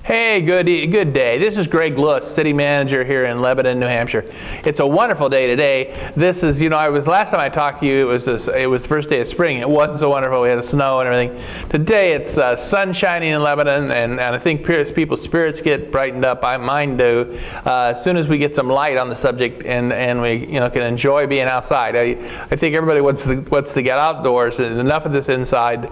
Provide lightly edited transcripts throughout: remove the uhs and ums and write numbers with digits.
Hey, good day. This is Greg Lewis, City Manager here in Lebanon, New Hampshire. It's a wonderful day today. This is, last time I talked to you, it was the first day of spring. It wasn't so wonderful. We had snow and everything. Today it's sun shining in Lebanon, and I think people's spirits get brightened up. Mine do. As soon as we get some light on the subject and we can enjoy being outside. I think everybody wants to get outdoors, and enough of this inside.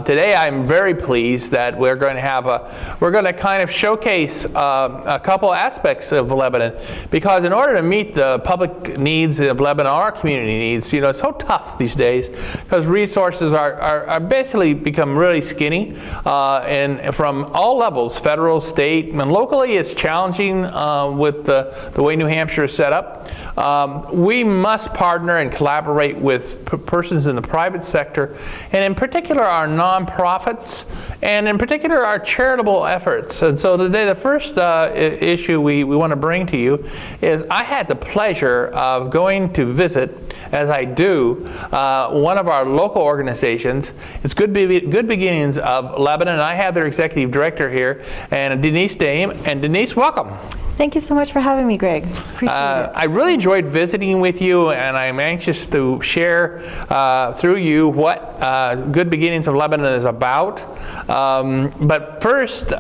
Today I'm very pleased that we're going to kind of showcase a couple aspects of Lebanon, because in order to meet the public needs of Lebanon, our community needs, it's so tough these days because resources are basically become really skinny, and from all levels, federal, state, and locally, it's challenging with the way New Hampshire is set up. We must partner and collaborate with persons in the private sector, and in particular our nonprofits, and in particular our charitable efforts. And so today the first issue we want to bring to you is I had the pleasure of going to visit, as I do, one of our local organizations. It's Good Beginnings of Lebanon. I have their executive director here, and Denise Dame. And Denise, welcome. Thank you so much for having me, Greg. Appreciate it. I really enjoyed visiting with you, and I'm anxious to share through you what Good Beginnings of Lebanon is about. But first,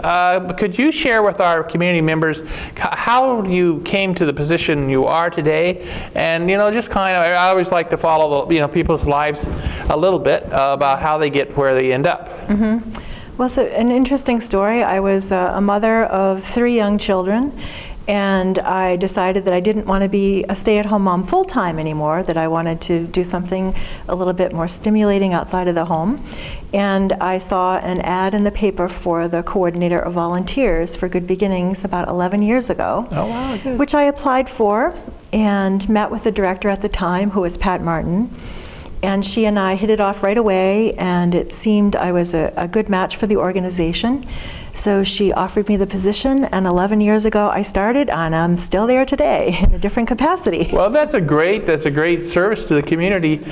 could you share with our community members how you came to the position you are today? And just kind of, I always like to follow people's lives a little bit about how they get where they end up. Mm-hmm. Well, so an interesting story. I was a mother of 3 young children, and I decided that I didn't want to be a stay-at-home mom full-time anymore, that I wanted to do something a little bit more stimulating outside of the home. And I saw an ad in the paper for the coordinator of volunteers for Good Beginnings about 11 years ago, oh, wow, good. Which I applied for and met with the director at the time, who was Pat Martin. And she and I hit it off right away, and it seemed I was a good match for the organization. So she offered me the position, and 11 years ago I started, and I'm still there today in a different capacity. Well, that's a great service to the community. When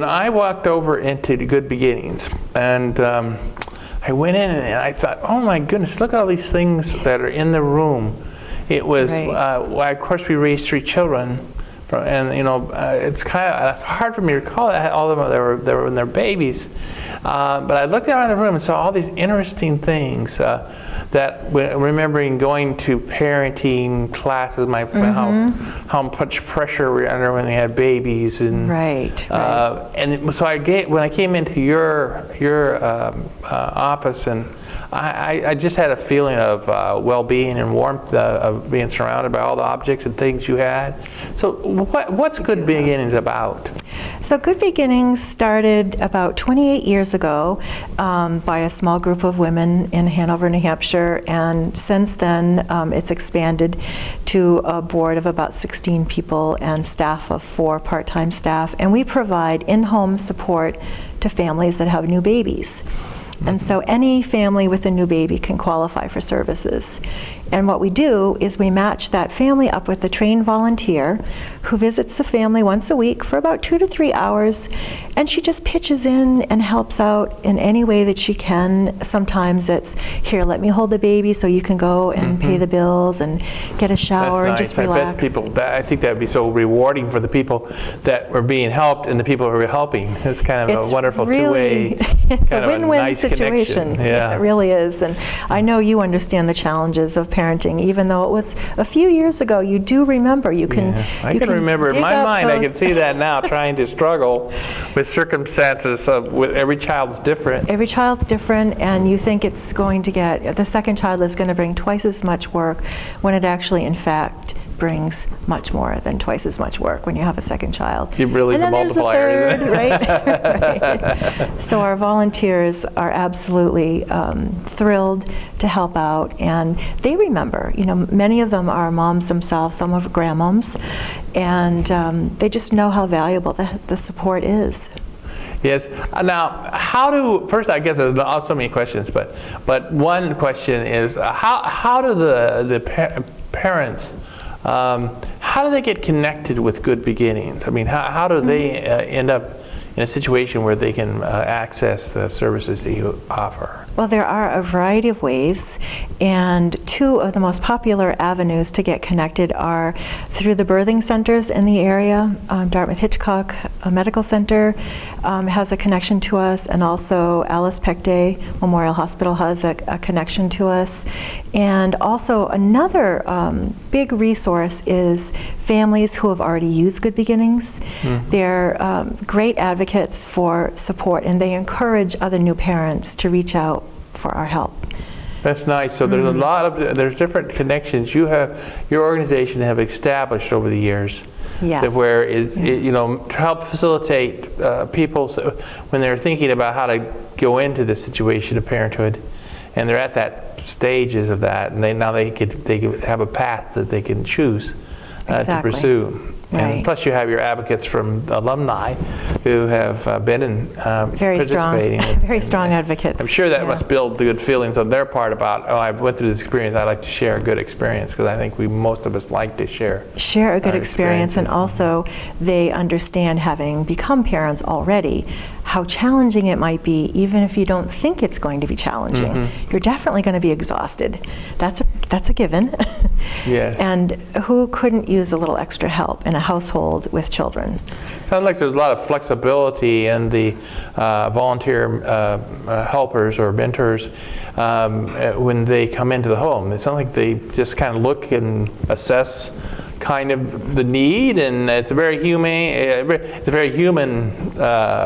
I walked over into the Good Beginnings, and I went in and I thought, oh my goodness, look at all these things that are in the room. It was, of course, we raised 3 children. And it's hard for me to recall that all of them they were when they're babies, but I looked around the room and saw all these interesting things. That remembering going to parenting classes, how much pressure we were under when they had babies, and right. And so when I came into your office, and I just had a feeling of well-being and warmth of being surrounded by all the objects and things you had. So what's Good Beginnings about? So Good Beginnings started about 28 years ago by a small group of women in Hanover, New Hampshire, and since then it's expanded to a board of about 16 people and staff of 4 part-time staff, and we provide in-home support to families that have new babies. And so any family with a new baby can qualify for services. And what we do is we match that family up with a trained volunteer who visits the family once a week for about 2 to 3 hours, and she just pitches in and helps out in any way that she can. Sometimes it's, here, let me hold the baby so you can go and pay the bills and get a shower and just relax. I think that would be so rewarding for the people that were being helped and the people who were helping. It's kind of a wonderful two-way, it's kind a win-win nice situation. Yeah. It really is. And I know you understand the challenges of parenting, even though it was a few years ago. You do remember. I can remember in my mind. I can see that now, trying to struggle with circumstances with every child's different. Every child's different, and you think it's going to get, the second child is going to bring twice as much work, when it actually, in fact, brings much more than twice as much work when you have a second child. It really is a multiplier, isn't it? Right? So our volunteers are absolutely thrilled to help out, and they remember, many of them are moms themselves, some are grandmoms, and they just know how valuable the support is. Yes. Now, first, I guess there's so many questions, but one question is, how do the parents, how do they get connected with Good Beginnings? I mean, how do they end up in a situation where they can access the services that you offer? Well, there are a variety of ways, and two of the most popular avenues to get connected are through the birthing centers in the area. Dartmouth-Hitchcock Medical Center has a connection to us, and also Alice Peck Day Memorial Hospital has a connection to us. And also another big resource is families who have already used Good Beginnings. They're great advocates for support, and they encourage other new parents to reach out for our help. That's nice. So there's a lot of, there's different connections your organization have established over the years. Yes. That where you know, to help facilitate people when they're thinking about how to go into the situation of parenthood, and they're at that stages of that, and they could have a path that they can choose to pursue. Right. And plus, you have your advocates from alumni who have been in participating. Very strong advocates. I'm sure that must build the good feelings on their part about, oh, I went through this experience, I'd like to share a good experience, because I think most of us like to share a good experience, and also they understand, having become parents already, how challenging it might be, even if you don't think it's going to be challenging. You're definitely going to be exhausted. That's a given. Yes. And who couldn't use a little extra help in a household with children? Sounds like there's a lot of flexibility in the volunteer helpers or mentors when they come into the home. It's not like they just kind of look and assess kind of the need, and it's a very human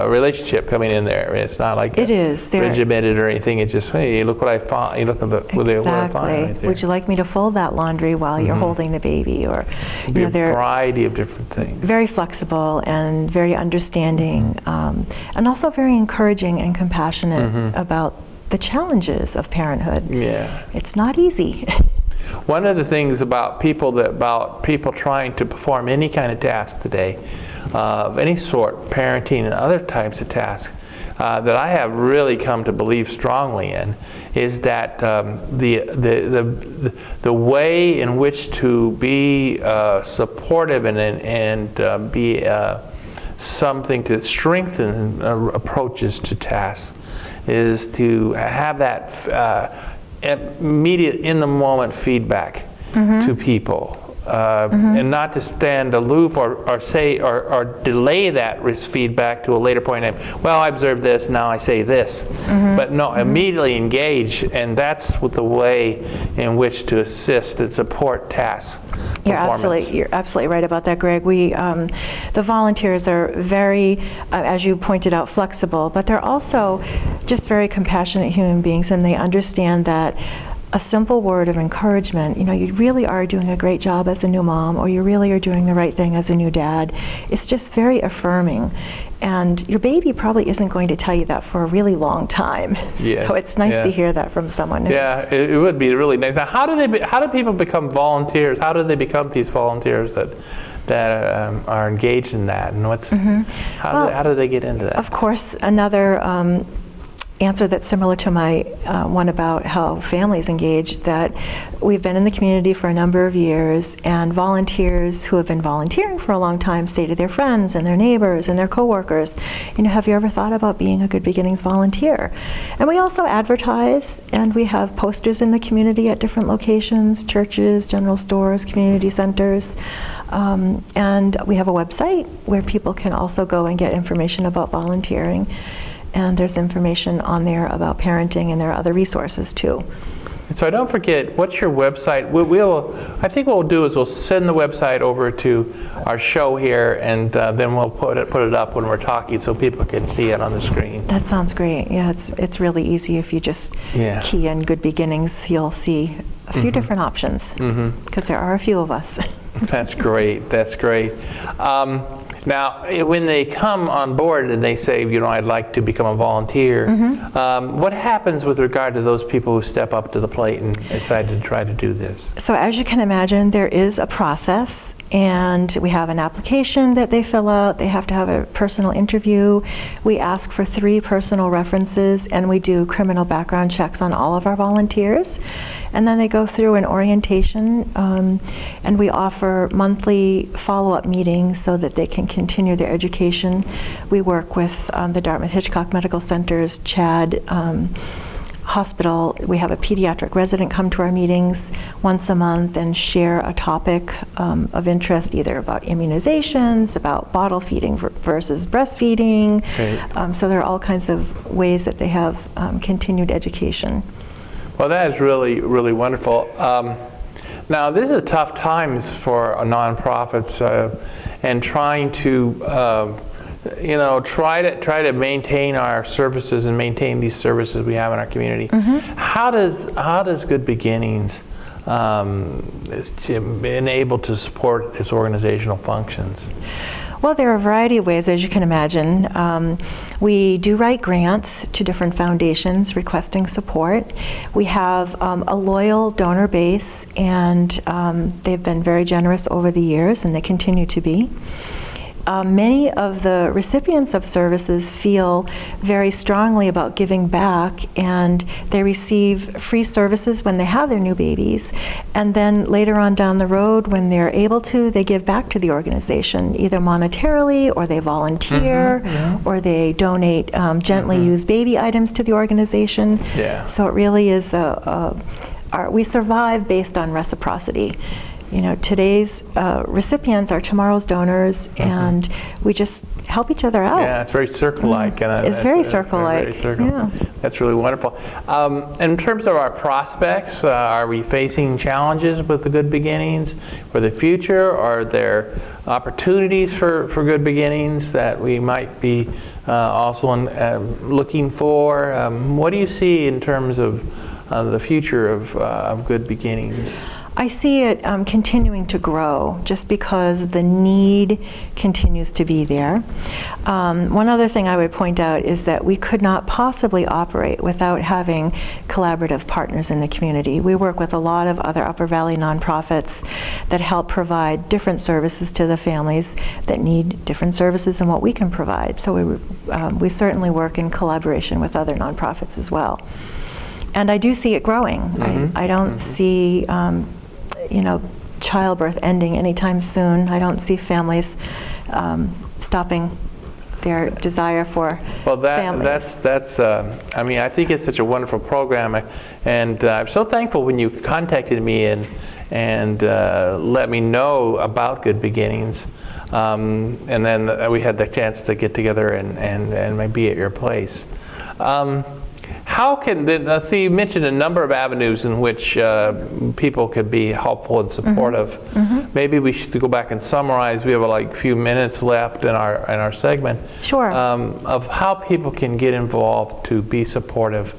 relationship coming in there. It's not like regimented or anything. It's just, hey, look what I found. You look at what I find right there. Would you like me to fold that laundry while you're holding the baby? Or a variety of different things. Very flexible and very understanding, and also very encouraging and compassionate about the challenges of parenthood. Yeah, it's not easy. One of the things about people trying to perform any kind of task today, of any sort, parenting and other types of tasks, that I have really come to believe strongly in, is that the way in which to be supportive and be something to strengthen approaches to tasks is to have that immediate, in the moment feedback to people, and not to stand aloof or say or delay that feedback to a later point in time. Well, I observed this, now I say this, but no, immediately engage, and that's the way in which to assist and support tasks. You're absolutely right about that, Greg. The volunteers are very, as you pointed out, flexible, but they're also just very compassionate human beings, and they understand that a simple word of encouragement, you really are doing a great job as a new mom, or you really are doing the right thing as a new dad. It's just very affirming. And your baby probably isn't going to tell you that for a really long time. Yes. So it's nice to hear that from someone. Yeah, it would be really nice. Now, how do people become volunteers? How do they become these volunteers that are engaged in that? And how do they get into that? Of course, another answer that's similar to my one about how families engage, that we've been in the community for a number of years, and volunteers who have been volunteering for a long time say to their friends and their neighbors and their coworkers, have you ever thought about being a Good Beginnings volunteer? And we also advertise, and we have posters in the community at different locations, churches, general stores, community centers, and we have a website where people can also go and get information about volunteering. And there's information on there about parenting, and there are other resources too. So don't forget, what's your website? I think what we'll do is we'll send the website over to our show here, and then we'll put it up when we're talking so people can see it on the screen. That sounds great. Yeah, it's really easy. If you just key in Good Beginnings, you'll see a few different options, because there are a few of us. That's great. That's great. Now, when they come on board and they say, I'd like to become a volunteer, what happens with regard to those people who step up to the plate and decide to try to do this? So as you can imagine, there is a process, and we have an application that they fill out. They have to have a personal interview. We ask for 3 personal references, and we do criminal background checks on all of our volunteers. And then they go through an orientation, and we offer monthly follow-up meetings so that they can continue their education. We work with the Dartmouth Hitchcock Medical Center's CHAD hospital. We have a pediatric resident come to our meetings once a month and share a topic of interest, either about immunizations, about bottle feeding versus breastfeeding. So there are all kinds of ways that they have continued education. Well, that is really, really wonderful. Now, this is tough times for nonprofits and trying to try to maintain our services and maintain these services we have in our community. How does Good Beginnings enable to support its organizational functions? Well, there are a variety of ways, as you can imagine. We do write grants to different foundations requesting support. We have a loyal donor base, and they've been very generous over the years, and they continue to be. Many of the recipients of services feel very strongly about giving back, and they receive free services when they have their new babies, and then later on down the road, when they're able to, they give back to the organization, either monetarily, or they volunteer, or they donate gently used baby items to the organization. So it really is we survive based on reciprocity. Today's recipients are tomorrow's donors, and we just help each other out. Yeah, it's very circle-like. It's very circle-like. Yeah. That's really wonderful. In terms of our prospects, are we facing challenges with the Good Beginnings for the future? Are there opportunities for Good Beginnings that we might be also looking for? What do you see in terms of the future of Good Beginnings? I see it continuing to grow just because the need continues to be there. One other thing I would point out is that we could not possibly operate without having collaborative partners in the community. We work with a lot of other Upper Valley nonprofits that help provide different services to the families that need different services than what we can provide. So we certainly work in collaboration with other nonprofits as well. And I do see it growing. I don't see childbirth ending anytime soon. I don't see families stopping their desire for families. I mean, I think it's such a wonderful program, and I'm so thankful when you contacted me and let me know about Good Beginnings, and then we had the chance to get together and be at your place. How can, so you mentioned a number of avenues in which people could be helpful and supportive. Maybe we should go back and summarize. We have a few minutes left in our segment. Sure. Of how people can get involved to be supportive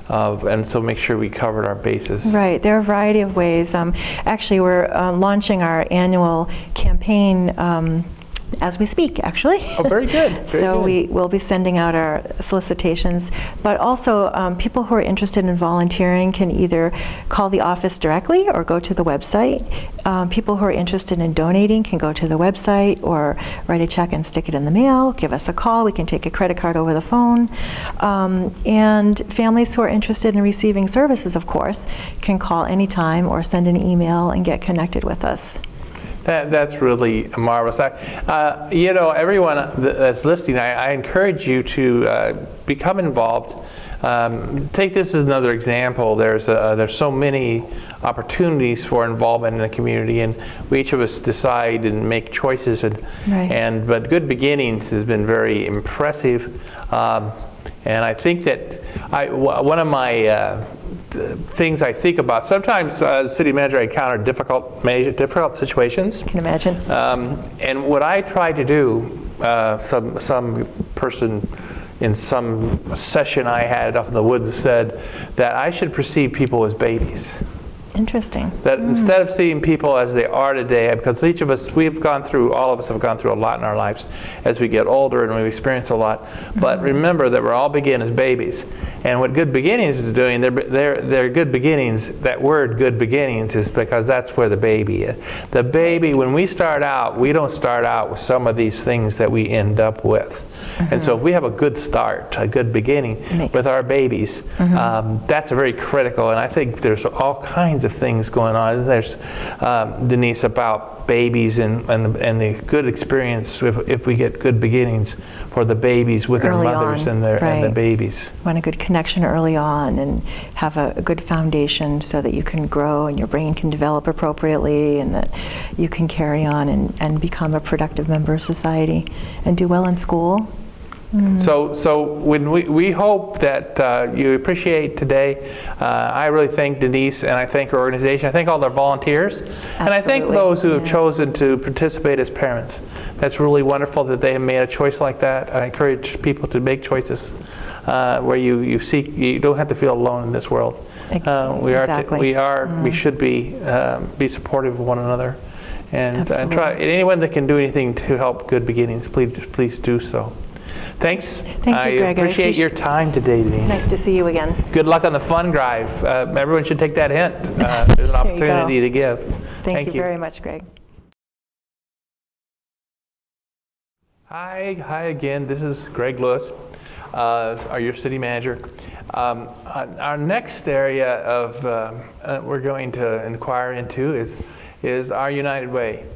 of, and so make sure we covered our bases. Right. There are a variety of ways. Actually, we're launching our annual campaign as we speak, actually. Oh, very good. We will be sending out our solicitations, but also people who are interested in volunteering can either call the office directly or go to the website. People who are interested in donating can go to the website or write a check and stick it in the mail, give us a call. We can take a credit card over the phone. And families who are interested in receiving services, of course, can call anytime or send an email and get connected with us. That's really marvelous. Everyone that's listening, I encourage you to become involved. Take this as another example. There's so many opportunities for involvement in the community, and we each of us decide and make choices. But Good Beginnings has been very impressive, and I think that one of my things I think about. Sometimes as city manager, I encounter difficult situations. I can imagine. And what I try to do, some person in some session I had up in the woods said that I should perceive people as babies. Interesting. That instead of seeing people as they are today, because each of us, all of us have gone through a lot in our lives as we get older and we've experienced a lot. But remember that we're all begin as babies. And what Good Beginnings is doing, they're good beginnings. That word good beginnings is because that's where the baby is. The baby, when we start out, we don't start out with some of these things that we end up with. And so if we have a good start, a good beginning with our babies, that's very critical. And I think there's all kinds of things going on. There's, Denise, about babies and the good experience if we get good beginnings for the babies with their mothers and the babies. Want a good connection early on and have a good foundation so that you can grow and your brain can develop appropriately and that you can carry on and become a productive member of society and do well in school. So when we hope that you appreciate today. I really thank Denise, and I thank her organization. I thank all their volunteers, and I thank those who have chosen to participate as parents. That's really wonderful that they have made a choice like that. I encourage people to make choices where you don't have to feel alone in this world. We should be supportive of one another, and try. Anyone that can do anything to help Good Beginnings, please do so. Thanks. Thank you, Greg. I appreciate your time today, Denise. Nice to see you again. Good luck on the fund drive. Everyone should take that hint. There's an opportunity to give. Thank you very much, Greg. Hi again. This is Greg Lewis, your city manager. Our next area of we're going to inquire into is our United Way.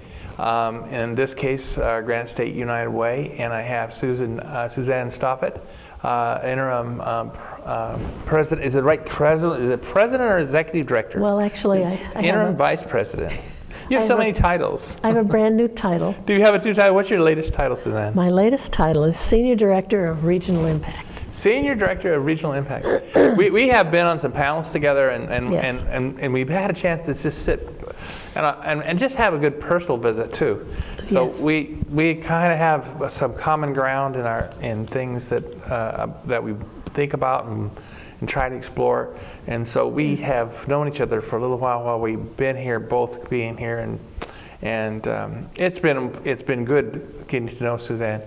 In this case, Granite State United Way, and I have Suzanne Stofflet, interim president. Is it right, president? Is it president or executive director? Well, actually, I interim vice president. You have so many titles. I have a brand new title. Do you have a new title? What's your latest title, Suzanne? My latest title is Senior Director of Regional Impact. Senior Director of Regional Impact. we have been on some panels together, and we've had a chance to just sit and just have a good personal visit too. So we kind of have some common ground in things that we think about and try to explore. And so we have known each other for a little while we've been here, both being here, and it's been good getting to know Suzanne.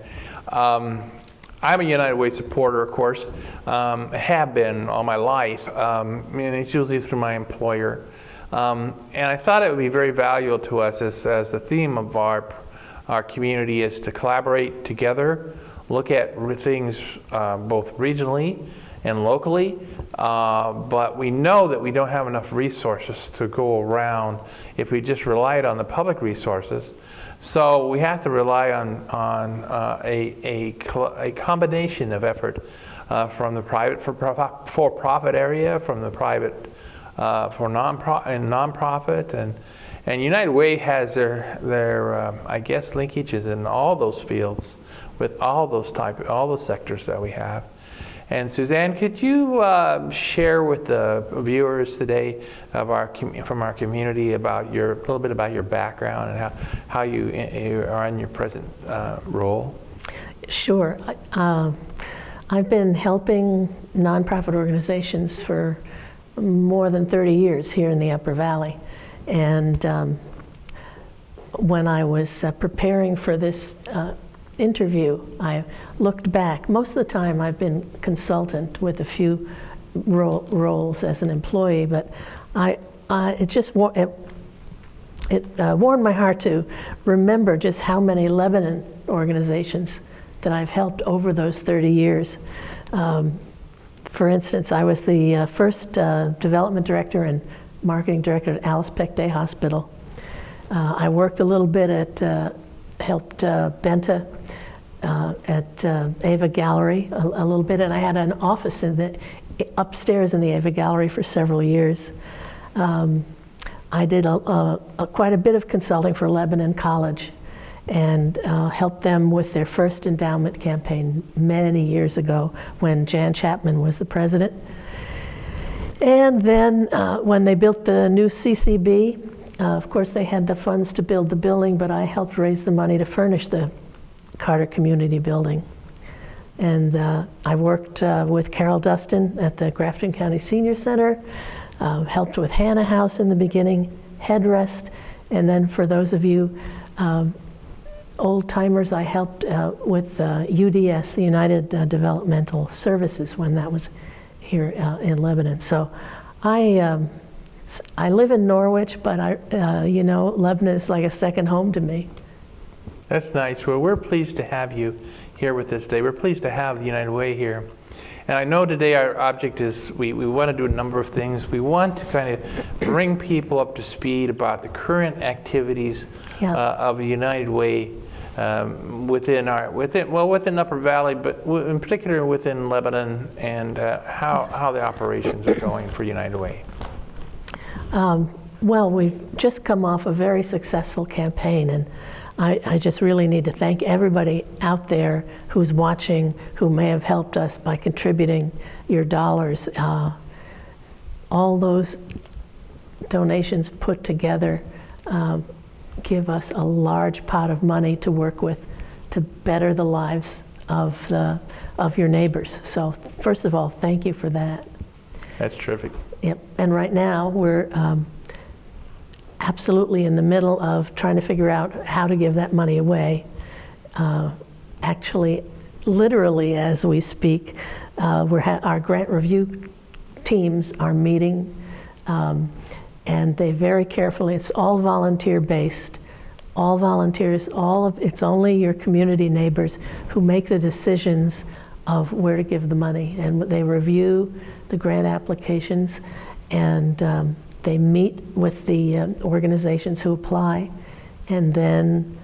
I'm a United Way supporter, of course, have been all my life, and it's usually through my employer. And I thought it would be very valuable to us as the theme of our community is to collaborate together, look at things both regionally and locally, but we know that we don't have enough resources to go around if we just relied on the public resources. So we have to rely on a combination of effort from the private for-profit area, from the private for nonprofit, and United Way has their I guess linkages in all those fields with all those sectors that we have. And Suzanne, could you share with the viewers today from our community a little bit about your background and how you are in your present role? Sure. I've been helping nonprofit organizations for more than 30 years here in the Upper Valley. And when I was preparing for this interview, I looked back. Most of the time I've been consultant with a few roles as an employee, but it warmed my heart to remember just how many Lebanon organizations that I've helped over those 30 years. For instance, I was the first development director and marketing director at Alice Peck Day Hospital. I worked a little bit helped Benta at Ava Gallery a little bit, and I had an office upstairs in the Ava Gallery for several years. I did quite a bit of consulting for Lebanon College and helped them with their first endowment campaign many years ago when Jan Chapman was the president. And then when they built the new CCB, of course, they had the funds to build the building, but I helped raise the money to furnish the Carter Community Building. And I worked with Carol Dustin at the Grafton County Senior Center, helped with Hannah House in the beginning, Headrest, and then for those of you old timers, I helped with UDS, the United Developmental Services, when that was here in Lebanon. So I live in Norwich, but Lebanon is like a second home to me. That's nice. Well, we're pleased to have you here with us today. We're pleased to have the United Way here. And I know today our object is we want to do a number of things. We want to kind of bring people up to speed about the current activities of the United Way within Upper Valley, but in particular within Lebanon, and how the operations are going for United Way. Well, we've just come off a very successful campaign, and I just really need to thank everybody out there who's watching, who may have helped us by contributing your dollars. All those donations put together give us a large pot of money to work with to better the lives of your neighbors. So first of all, thank you for that. That's terrific. Yep. And right now we're absolutely in the middle of trying to figure out how to give that money away. Actually, literally as we speak, our grant review teams are meeting, and they very carefully, it's all volunteer based, all volunteers, it's only your community neighbors who make the decisions of where to give the money, and they review the grant applications, and they meet with the organizations who apply, and then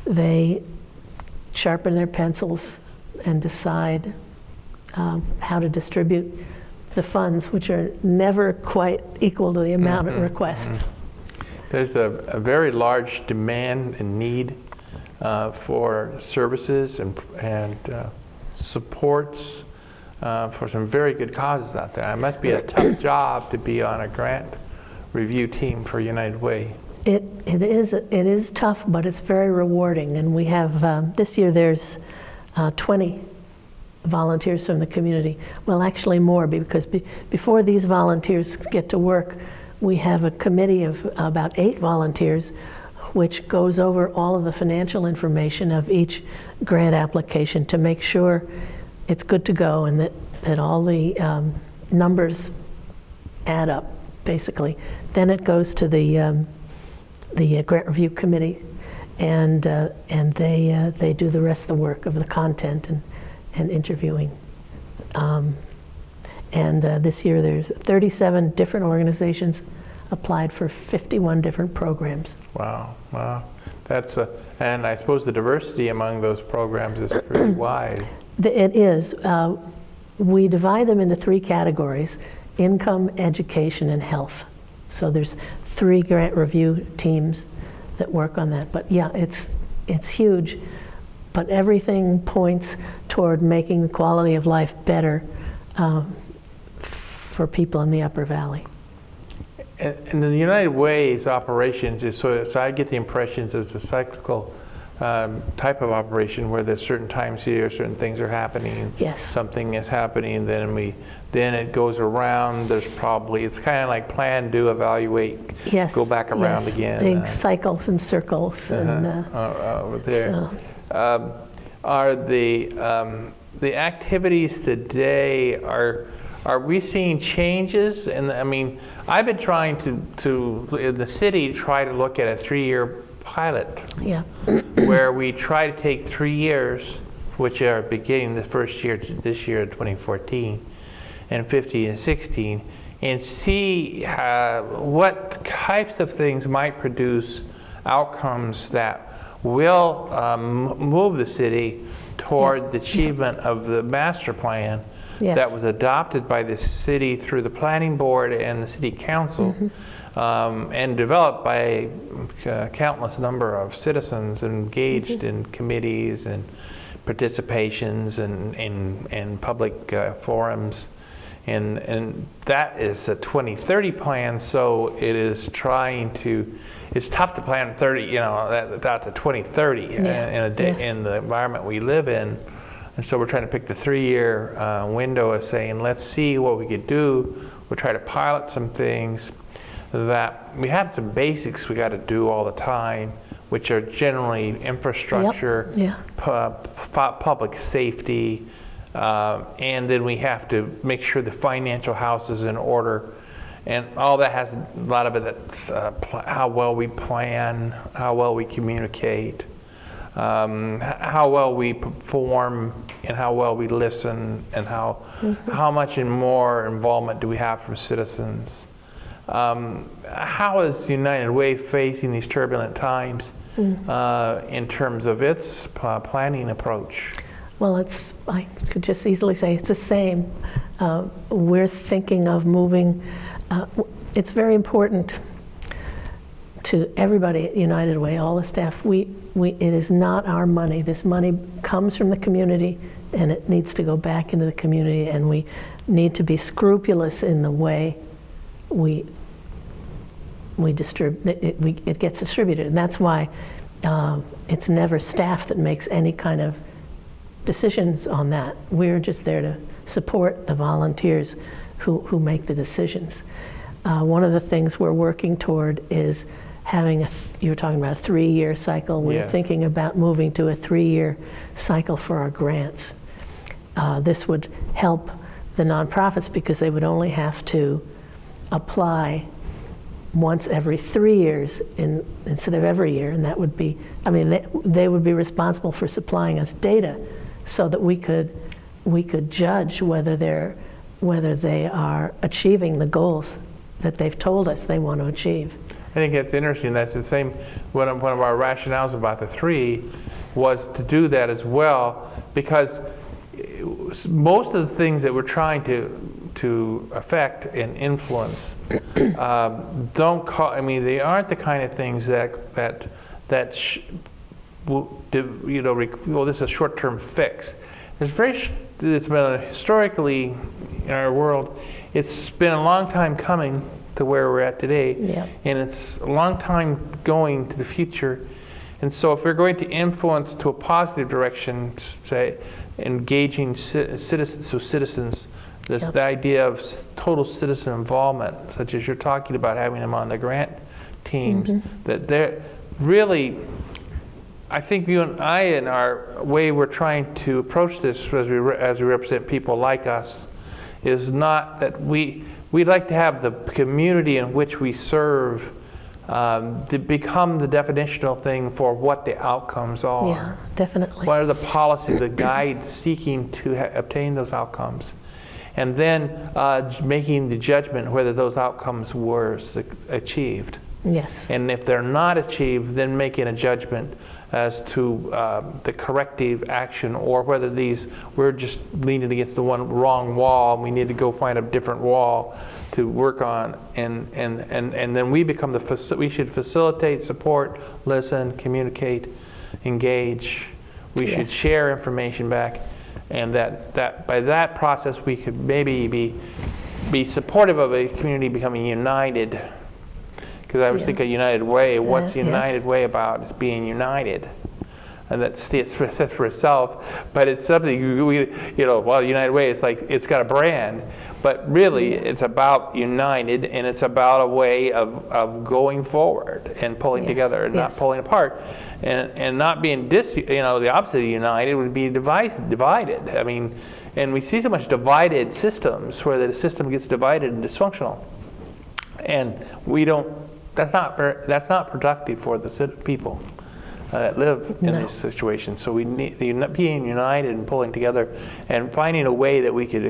they sharpen their pencils and decide how to distribute the funds, which are never quite equal to the amount of requests. There's a very large demand and need for services and supports for some very good causes out there. It must be a tough job to be on a grant review team for United Way. It is tough, but it's very rewarding. And we have, this year there's 20 volunteers from the community. Well, actually more, because before these volunteers get to work, we have a committee of about 8 volunteers which goes over all of the financial information of each grant application to make sure it's good to go and that all the numbers add up, basically. Then it goes to the grant review committee, and they do the rest of the work of the content and interviewing. This year there's 37 different organizations applied for 51 different programs. Wow, wow. That's and I suppose the diversity among those programs is pretty wide. It is. We divide them into 3 categories: income, education, and health. So there's 3 grant review teams that work on that. But yeah, it's huge. But everything points toward making the quality of life better for people in the Upper Valley. And the United Way's operations is so I get the impressions it's a cyclical type of operation where there's certain times here, certain things are happening. Yes. Something is happening, then it goes around. It's kind of like plan, do, evaluate, yes. Go back around yes. again. Big cycles and circles. Over there. So. Are the activities today, are we seeing changes? And I mean, I've been trying to in the city try to look at a 3-year pilot. Yeah. Where we try to take 3 years, which are beginning the first year this year, 2014, and 15 and 16, and see what types of things might produce outcomes that will move the city toward the achievement of the master plan that was adopted by the city through the planning board and the city council, and developed by a countless number of citizens engaged in committees and participations and in public forums. And that is a 2030 plan, so it is it's tough to plan 30, out to 2030 in the environment we live in. And so we're trying to pick the 3-year window of saying, let's see what we could do we try to pilot some things that we have some basics we got to do all the time, which are generally infrastructure, public safety, and then we have to make sure the financial house is in order. And all that has a lot of it that's how well we plan, how well we communicate, how well we perform, and how well we listen, and how much and more involvement do we have from citizens. How is United Way facing these turbulent times in terms of its planning approach? Well, I could just easily say it's the same. We're thinking of moving. It's very important to everybody at United Way, all the staff. It is not our money. This money comes from the community, and it needs to go back into the community, and we need to be scrupulous in the way it gets distributed. And that's why it's never staff that makes any kind of decisions on that. We're just there to support the volunteers who make the decisions. One of the things we're working toward is having you were talking about a 3-year cycle. We're thinking about moving to a 3-year cycle for our grants. This would help the nonprofits because they would only have to apply once every 3 years instead of every year, and that would be, I mean, they would be responsible for supplying us data so that we could judge whether they are achieving the goals that they've told us they want to achieve. I think it's interesting. That's the same. One of our rationales about the 3 was to do that as well, because most of the things that we're trying to affect and influence they aren't the kind of things that well, this is a short-term fix. It's been historically in our world, it's been a long time coming to where we're at today, and it's a long time going to the future. And so if we're going to influence to a positive direction, say engaging citizens, the idea of total citizen involvement, such as you're talking about having them on the grant teams, that they're really, I think you and I, in our way we're trying to approach this as we represent people like us, is not that we'd like to have the community in which we serve to become the definitional thing for what the outcomes are. Yeah, definitely. What are the policies, the guides seeking to obtain those outcomes? And then making the judgment whether those outcomes were achieved. Yes. And if they're not achieved, then making a judgment as to the corrective action, or whether we're just leaning against the wrong wall and we need to go find a different wall to work on. And then we become we should facilitate, support, listen, communicate, engage. We should share information back. And that by that process we could maybe be supportive of a community becoming united. Because I was thinking United Way. What's United Way about? It's being united, and that stands for itself. But it's something United Way is like it's got a brand, but really it's about united, and it's about a way of going forward and pulling together and not pulling apart. And not being the opposite of united would be divided. I mean, and we see so much divided systems where the system gets divided and dysfunctional, and we don't. That's not productive for the people that live in this situation. So we need being united and pulling together and finding a way that we could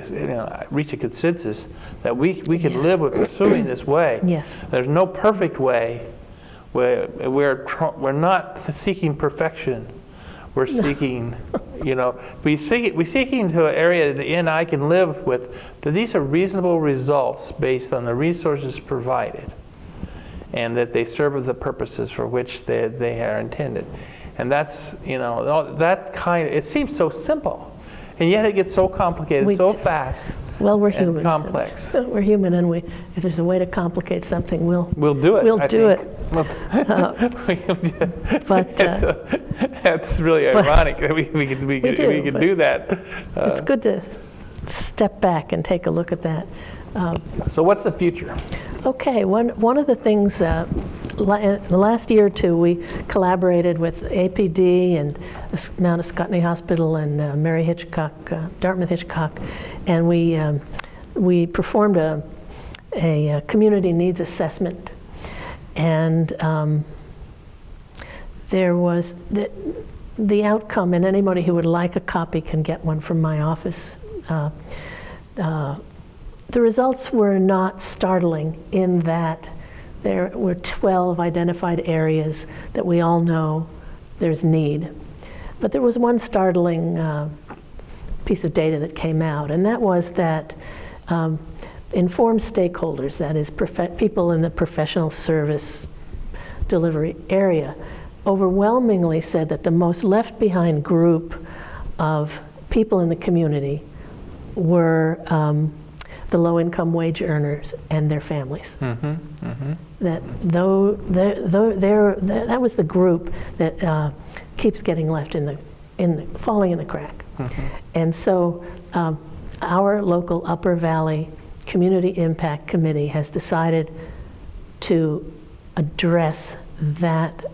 reach a consensus that we can live with pursuing this way. Yes. There's no perfect way. We're not seeking perfection. We're seeking, we seeking to an area that the end I can live with. That these are reasonable results based on the resources provided, and that they serve the purposes for which they are intended. And that's, that kind of, it seems so simple, and yet it gets so complicated so fast. Well, we're human. And complex. We're human, and if there's a way to complicate something, we'll do it. We'll do it. But that's really ironic that we can do that. It's good to step back and take a look at that. So what's the future? Okay, one of the things, in the last year or two, we collaborated with APD and Mount Ascutney Hospital and Mary Hitchcock, Dartmouth Hitchcock, and we performed a community needs assessment. And there was the outcome, and anybody who would like a copy can get one from my office. The results were not startling in that there were 12 identified areas that we all know there's need. But there was one startling piece of data that came out, and that was that informed stakeholders, that is people in the professional service delivery area, overwhelmingly said that the most left behind group of people in the community were the low-income wage earners and their families. That that was the group that keeps getting left falling in the crack. And so our local Upper Valley Community Impact Committee has decided to address that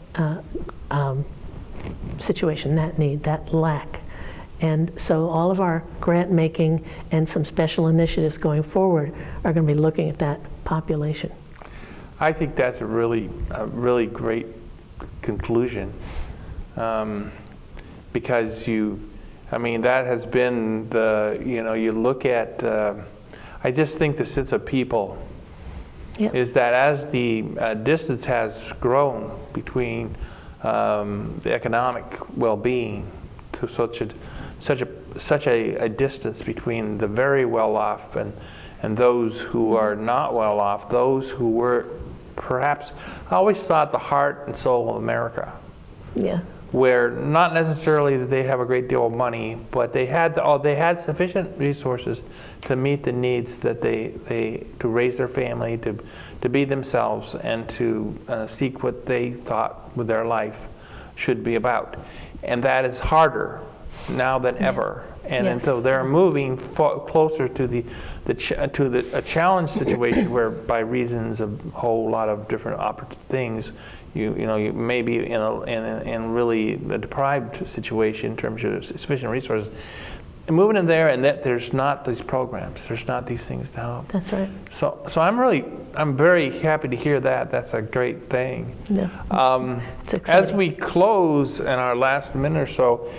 situation, that need, that lack. And so all of our grant making and some special initiatives going forward are going to be looking at that population. I think that's a really great conclusion, because that has been you look at, I just think the sense of people is that as the distance has grown between the economic well-being to such a distance between the very well-off and those who are not well-off, those who were perhaps, I always thought, the heart and soul of America. Yeah. Where not necessarily that they have a great deal of money, but they had sufficient resources to meet the needs that to raise their family, to be themselves, and to seek what they thought with their life should be about. And that is harder now than ever. And so they're moving closer to a challenge situation where, by reasons of a whole lot of different things, you may be in really a deprived situation in terms of sufficient resources. And moving in there, and that there's not these programs, there's not these things to help. That's right. So I'm very happy to hear that. That's a great thing. Yeah. As we close in our last minute or so,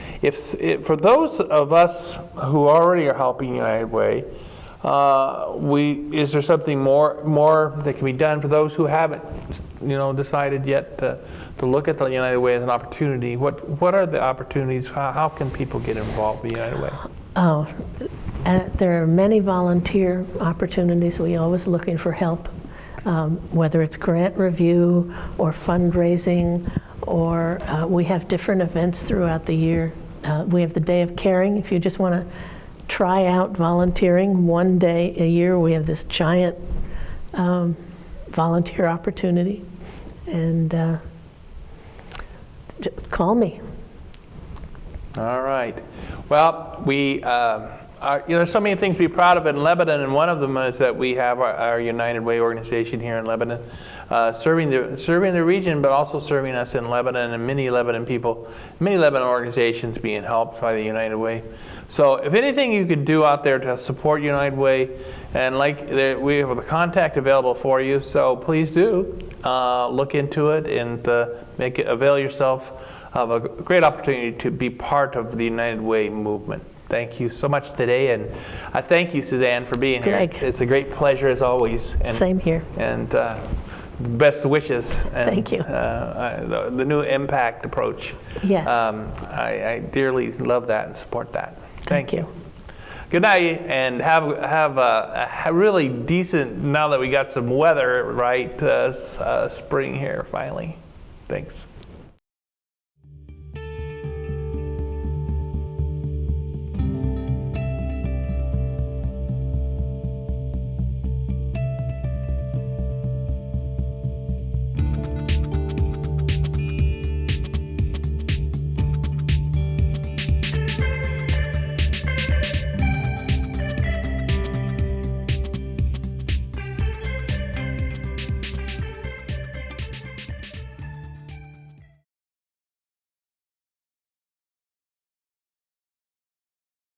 for those of us who already are helping United Way, is there something more that can be done for those who haven't, decided yet to look at the United Way as an opportunity? What are the opportunities? How can people get involved with United Way? There are many volunteer opportunities. We're always looking for help, whether it's grant review or fundraising, or we have different events throughout the year. We have the Day of Caring. If you just want to try out volunteering one day a year, we have this giant volunteer opportunity. And call me. All right. Well, there's so many things to be proud of in Lebanon, and one of them is that we have our United Way organization here in Lebanon, serving the region, but also serving us in Lebanon, and many Lebanon organizations being helped by the United Way. So if anything you could do out there to support United Way, and we have the contact available for you, so please do look into it and avail yourself of a great opportunity to be part of the United Way movement. Thank you so much today, and I thank you, Suzanne, for being here. It's a great pleasure as always. And, same here. And best wishes. And, thank you. The new impact approach. Yes. I dearly love that and support that. Thank you. Good night, and have a really decent, now that we got some weather, right, spring here finally. Thanks.